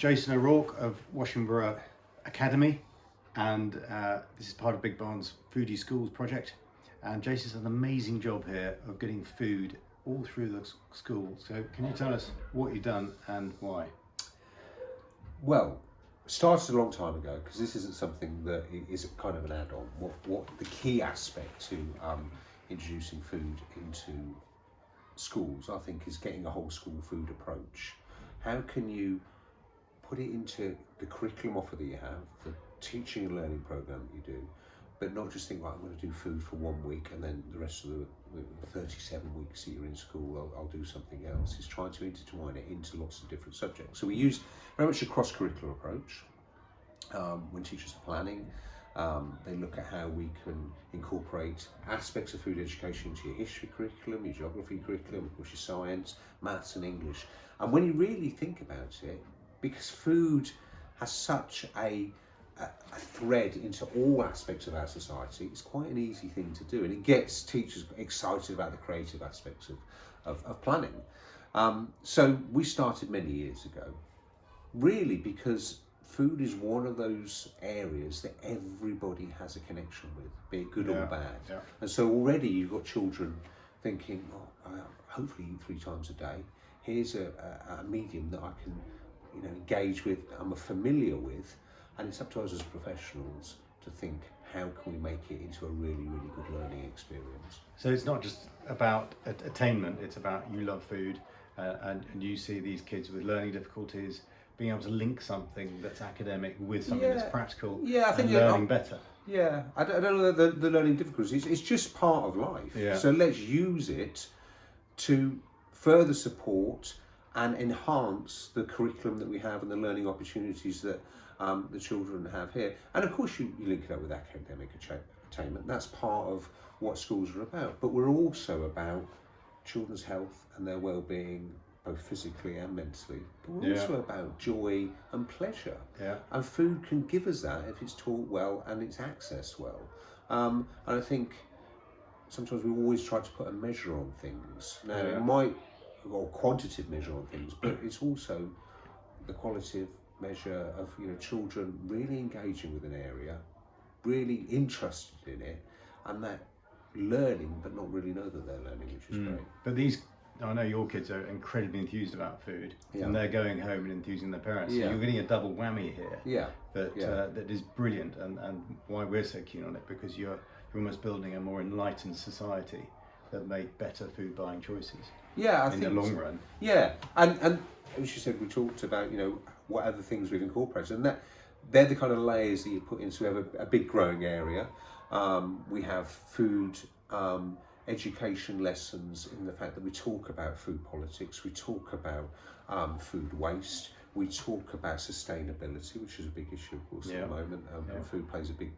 Jason O'Rourke of Washingborough Academy, and this is part of BigBarn's Foodie Schools project. And Jason's done an amazing job here of getting food all through the school. So can you tell us what you've done and why? Well, started a long time ago, because this isn't something that is kind of an add-on. What the key aspect to introducing food into schools, I think, is getting a whole school food approach. How can you put it into the curriculum offer that you have, the teaching and learning program that you do, but not just think, right, I'm going to do food for 1 week and then the rest of the 37 weeks that you're in school, I'll do something else. It's trying to intertwine it into lots of different subjects. So we use very much a cross-curricular approach. When teachers are planning, they look at how we can incorporate aspects of food education into your history curriculum, your geography curriculum, of course your science, maths and English. And when you really think about it, because food has such a thread into all aspects of our society, it's quite an easy thing to do, and it gets teachers excited about the creative aspects of planning. So we started many years ago, really because food is one of those areas that everybody has a connection with, be it good or bad. Yeah. And so already you've got children thinking, oh, I hopefully eat 3 times a day. Here's a medium that I can engage with, I'm familiar with, and it's up to us as professionals to think, how can we make it into a really, really good learning experience? So it's not just about attainment, it's about you love food and you see these kids with learning difficulties being able to link something that's academic with something that's practical, I think learning better. Yeah, I don't know the learning difficulties, it's just part of life. Yeah. So let's use it to further support and enhance the curriculum that we have and the learning opportunities that the children have here. And of course you link it up with academic attainment. That's part of what schools are about. But we're also about children's health and their well-being, both physically and mentally. But we're also about joy and pleasure. Yeah. And food can give us that if it's taught well and it's accessed well. And I think sometimes we always try to put a measure on things. Now it might, or quantitative measure on things, but it's also the qualitative measure of children really engaging with an area, really interested in it, and that learning but not really know that they're learning, which is great. But I know your kids are incredibly enthused about food, and they're going home and enthusing their parents. So you're getting a double whammy here. That is brilliant, and why we're so keen on it, because you're almost building a more enlightened society that make better food buying choices. I think in the long run. And as you said, we talked about what other things we've incorporated, and they're the kind of layers that you put in. So we have a big growing area. We have food education lessons in the fact that we talk about food politics, we talk about food waste, we talk about sustainability, which is a big issue, of course, at the moment, and food plays a big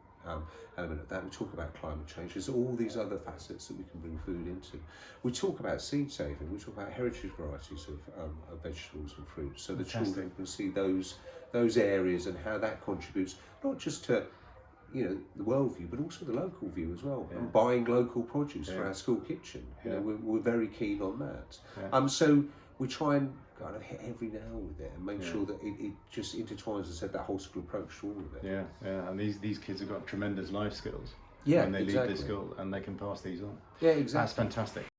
element of that. We talk about climate change. There's all these other facets that we can bring food into. We talk about seed saving. We talk about heritage varieties of vegetables and fruits, so the children can see those areas and how that contributes not just to the world view, but also the local view as well. And buying local produce for our school kitchen. We're very keen on that. So we try and kind of hit every nail with it and make sure that it just intertwines, as I said, that whole school approach to all of it. And these kids have got tremendous life skills when they leave this school, and they can pass these on. Exactly. That's fantastic.